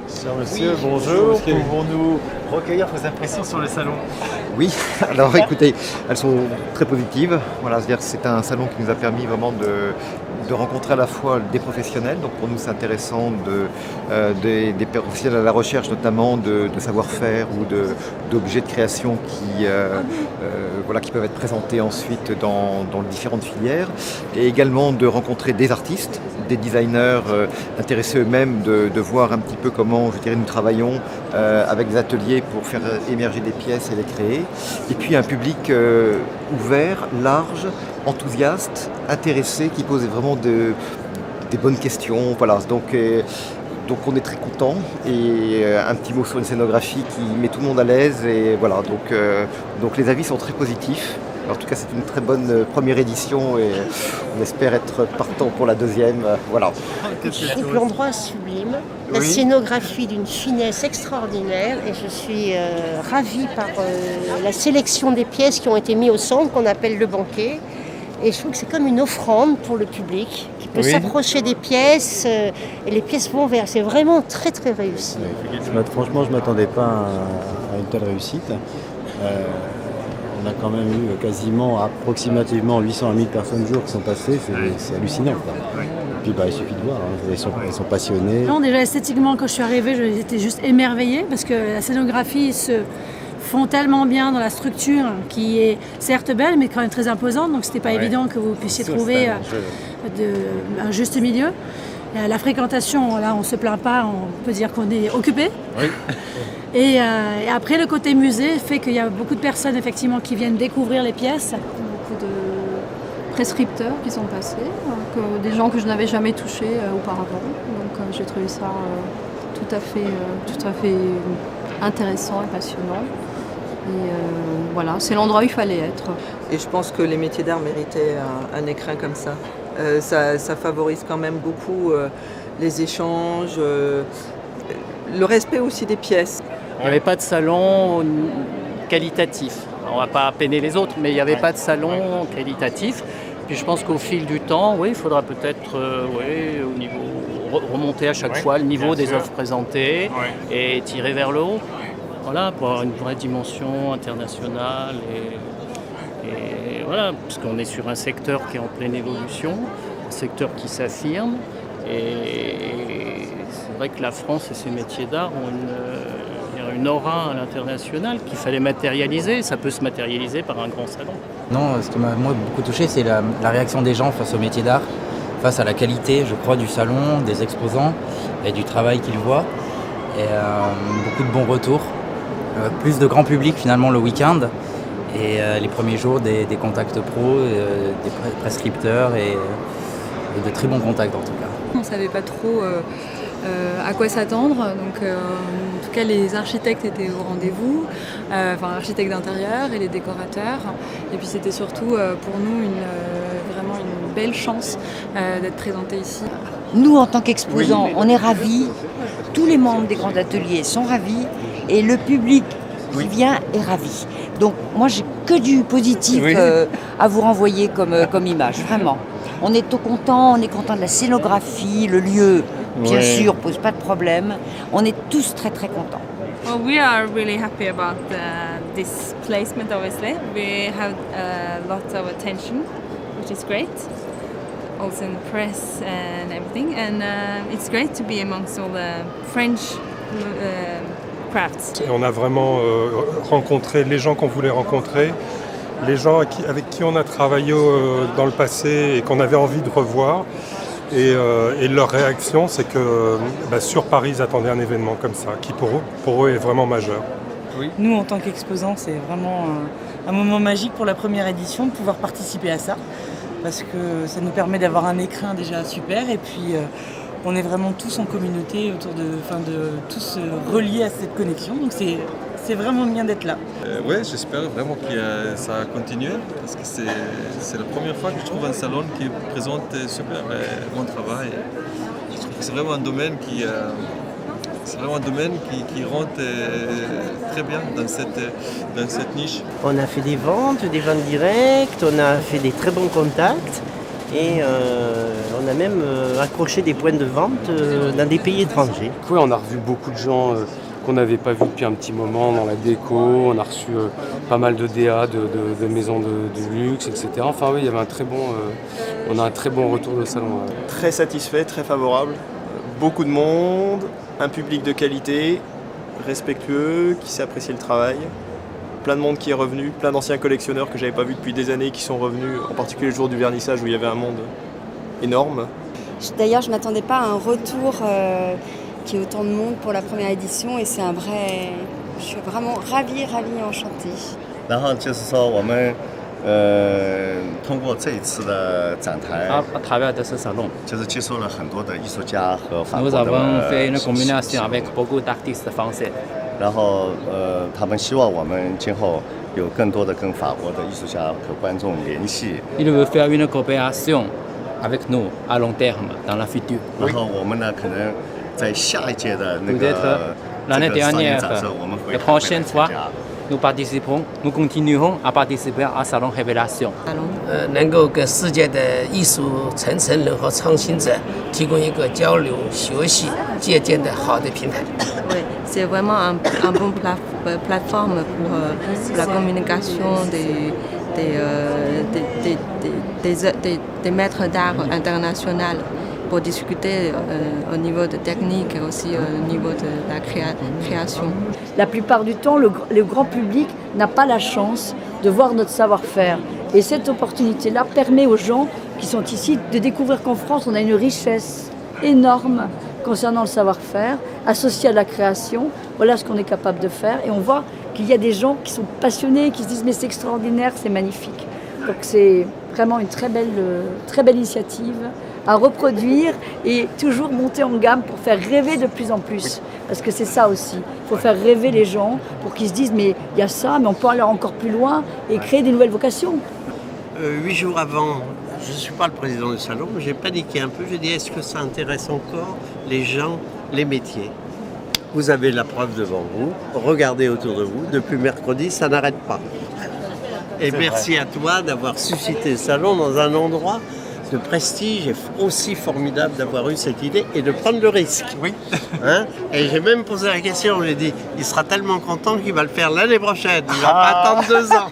Cher monsieur, bonjour. Pouvons-nous recueillir vos impressions sur le salon? Oui, alors écoutez, elles sont très positives. Voilà, c'est-à-dire que c'est un salon qui nous a permis vraiment de rencontrer à la fois des professionnels. Donc pour nous, c'est intéressant des professionnels à la recherche, notamment de savoir-faire ou d'objets de création voilà, qui peuvent être présentés ensuite dans différentes filières. Et également de rencontrer des artistes, des designers intéressés eux-mêmes de voir un petit peu comment, je dirais, nous travaillons avec des ateliers pour faire émerger des pièces et les créer. Et puis un public ouvert, large, enthousiaste, intéressé, qui pose vraiment des bonnes questions. Voilà. Donc on est très content et un petit mot sur une scénographie qui met tout le monde à l'aise. Et voilà, donc les avis sont très positifs. En tout cas, c'est une très bonne première édition et on espère être partant pour la deuxième. Voilà. Je trouve que l'endroit sublime, la scénographie d'une finesse extraordinaire et je suis ravie par la sélection des pièces qui ont été mises au centre, qu'on appelle le banquet. Et je trouve que c'est comme une offrande pour le public qui peut s'approcher des pièces et les pièces vont vers. C'est vraiment très très réussi. Franchement, je ne m'attendais pas à une telle réussite. On a quand même eu quasiment approximativement 800 à 1000 personnes jour qui sont passées, c'est hallucinant. Quoi. Et puis il suffit de voir, ils sont passionnés. Non, déjà esthétiquement, quand je suis arrivée, j'étais juste émerveillée parce que la scénographie se fond tellement bien dans la structure qui est certes belle mais quand même très imposante, donc c'était pas évident que vous puissiez trouver un juste milieu. La fréquentation, là on ne se plaint pas, on peut dire qu'on est occupé. Oui. Et après le côté musée fait qu'il y a beaucoup de personnes effectivement qui viennent découvrir les pièces. Beaucoup de prescripteurs qui sont passés, donc, des gens que je n'avais jamais touchés auparavant. Donc j'ai trouvé ça tout à fait intéressant et passionnant. Et voilà, c'est l'endroit où il fallait être. Et je pense que les métiers d'art méritaient un écrin comme ça. Ça favorise quand même beaucoup les échanges, le respect aussi des pièces. Il n'y avait pas de salon qualitatif. On ne va pas peiner les autres, mais il n'y avait pas de salon qualitatif. Puis je pense qu'au fil du temps, il faudra peut-être au niveau, remonter à chaque fois le niveau des offres présentées et tirer vers le haut. Voilà, pour avoir une vraie dimension internationale et voilà, parce qu'on est sur un secteur qui est en pleine évolution, un secteur qui s'affirme et c'est vrai que la France et ses métiers d'art ont une aura à l'international qu'il fallait matérialiser. Ça peut se matérialiser par un grand salon. Non, ce qui m'a beaucoup touché, c'est la réaction des gens face au métier d'art, face à la qualité, je crois, du salon, des exposants et du travail qu'ils voient. Et beaucoup de bons retours. Plus de grand public finalement le week-end et les premiers jours des contacts pros, des prescripteurs et de très bons contacts en tout cas. On ne savait pas trop à quoi s'attendre, donc en tout cas les architectes étaient au rendez-vous, l'architecte d'intérieur et les décorateurs. Et puis c'était surtout pour nous vraiment une belle chance d'être présentés ici. Nous en tant qu'exposants, on est ravis, tous les membres des grands ateliers sont ravis. Et le public qui vient est ravi. Donc moi j'ai que du positif à vous renvoyer comme image, vraiment. On est tout content, on est content de la scénographie, le lieu, bien sûr, pose pas de problème. On est tous très très contents. Well, we are really happy about this placement, obviously. We have a lot of attention, which is great. Also in the press and everything. And it's great to be amongst all the French crafts. Et on a vraiment rencontré les gens qu'on voulait rencontrer, les gens avec qui on a travaillé dans le passé et qu'on avait envie de revoir. Et leur réaction, c'est que sur Paris, ils attendaient un événement comme ça, qui pour eux est vraiment majeur. Oui. Nous, en tant qu'exposants, c'est vraiment un moment magique pour la première édition de pouvoir participer à ça, parce que ça nous permet d'avoir un écrin déjà super, et puis on est vraiment tous en communauté autour de tous reliés à cette connexion, donc c'est vraiment bien d'être là. Oui, j'espère vraiment que ça va continuer parce que c'est la première fois que je trouve un salon qui présente super bon travail. Je trouve que c'est vraiment un domaine qui rentre très bien dans cette niche. On a fait des ventes directes, on a fait des très bons contacts Et on a même accroché des points de vente dans des pays étrangers. Oui, on a revu beaucoup de gens qu'on n'avait pas vus depuis un petit moment dans la déco. On a reçu pas mal de DA, de maisons de luxe, etc. Enfin oui, il y avait on a un très bon retour de salon. Très satisfait, très favorable. Beaucoup de monde, un public de qualité, respectueux, qui sait apprécier le travail. Plein de monde qui est revenu, plein d'anciens collectionneurs que j'avais pas vus depuis des années qui sont revenus, en particulier le jour du vernissage où il y avait un monde énorme. D'ailleurs, je ne m'attendais pas à un retour qui est autant de monde pour la première édition et c'est un vrai... Je suis vraiment ravie et enchantée. 然后就是说我们通过这一次的展台，就是接触了很多的艺术家和法国的然后他们希望我们今后有更多的跟法国的艺术家和观众联系。Il veut faire une coopération avec nous à long terme dans la future. 然后我们呢，可能在下一届的那个 l'année dernière, la prochaine fois, nous continuerons à participer à Salon Révélation. 能够给世界的艺术传承人和创新者提供一个交流、学习、借鉴的好的平台。Oui, c'est vraiment un bon plateforme pour la communication des maîtres d'art internationaux pour discuter au niveau de technique et aussi au niveau de la création. La plupart du temps, le grand public n'a pas la chance de voir notre savoir-faire. Et cette opportunité-là permet aux gens qui sont ici de découvrir qu'en France, on a une richesse énorme concernant le savoir-faire, associé à la création. Voilà ce qu'on est capable de faire. Et on voit qu'il y a des gens qui sont passionnés, qui se disent mais c'est extraordinaire, c'est magnifique. Donc c'est vraiment une très belle initiative à reproduire et toujours monter en gamme pour faire rêver de plus en plus. Parce que c'est ça aussi. Il faut faire rêver les gens pour qu'ils se disent mais il y a ça, mais on peut aller encore plus loin et créer des nouvelles vocations. 8 jours avant, je ne suis pas le président du salon, mais j'ai paniqué un peu. J'ai dit est-ce que ça intéresse encore les gens, les métiers? Vous avez la preuve devant vous, regardez autour de vous, depuis mercredi, ça n'arrête pas. Et merci à toi d'avoir suscité le salon dans un endroit de prestige et aussi formidable d'avoir eu cette idée et de prendre le risque. Oui. Hein? Et j'ai même posé la question, j'ai dit, il sera tellement content qu'il va le faire l'année prochaine, il ne va pas attendre 2 ans.